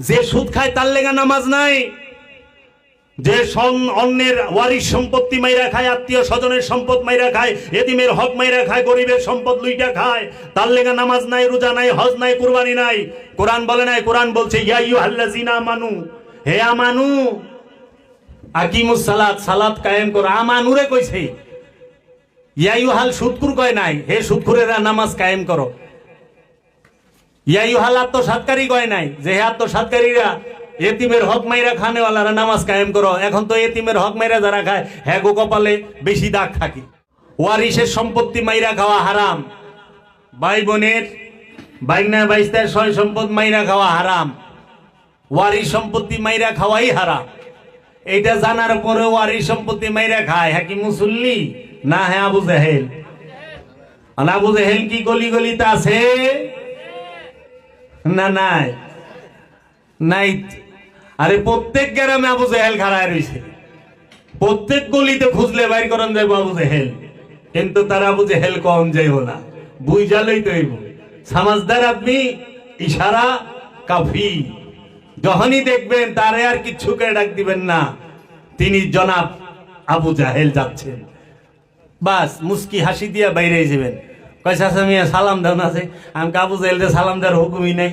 যে সুদ খায় তার লেগা নামাজ নাই, যে অন্যের ওয়ারিশ সম্পত্তি মাইরা খায়, আত্মীয় স্বজনের সম্পদ মাইরা খায়, এতিমের হক মাইরা খায়, গরিবের সম্পদ লুইটা খায়, তার লেগা নামাজ নাই, রোজা নাই, হজ নাই, কুরবানি নাই। কোরআন বলে নাই, কোরআন বলছে ইয়া আইয়ুহাল্লাযিনা আমানু, হে আমানু আকিমুস সালাত, সালাত কায়েম করো। আমানুরে কইছে, ইয়া আইয়ুহাল সুদকুর কয় নাই, হে সুদকুরেরা নামাজ কায়েম করো। ইয়া আইয়ুহাল আত্মসাৎকারী কয় নাই, যে হে আত্মসাৎকারীরা এতিমের হক মাইরা খানেওয়ালারা নামাজ কায়েম করো। এখন তো এতিমের হক মাইরা যারা খায় হ্যাঁ গো কপালে বেশি দাগ থাকে। ওয়ারিশের সম্পত্তি মাইরা খাওয়া হারাম, ভাই বোনের বাইনা বাইস্তার সয় সম্পদ মাইরা খাওয়া হারাম, ওয়ারিশ সম্পত্তি মাইরা খাওয়াই হারাম। এইটা জানার পরে ওয়ারিশ সম্পত্তি মাইরা খায়, হ্যাঁ কি মুসল্লি না? হ্যাঁ আবু জাহেল। আবু জাহেল কি গলি গলিতে আছে না? নাই নাই। আরে প্রত্যেক গ্রামে আবু জাহেল খাড়ায় রয়েছে, প্রত্যেক গলিতে খুঁজলে বাইর করেন যাইব আবু জাহেল, কিন্তু তার আবু জাহেল কম যাইব না, বুঝালেই তো হইব। সমাজদার আপনি ইশারা কাফি, যখনই দেখবেন তারে আর কিচ্ছুকে ডাক দিবেন না, তিনি জনাব আবু জাহেল যাচ্ছেন, বাস মুস্কি হাসি দিয়া বাইরে যাবেন। কয়সা মিয়া সালাম দেন আছে, আমি আবু জাহেল সালাম দেওয়ার হুকুমই নাই।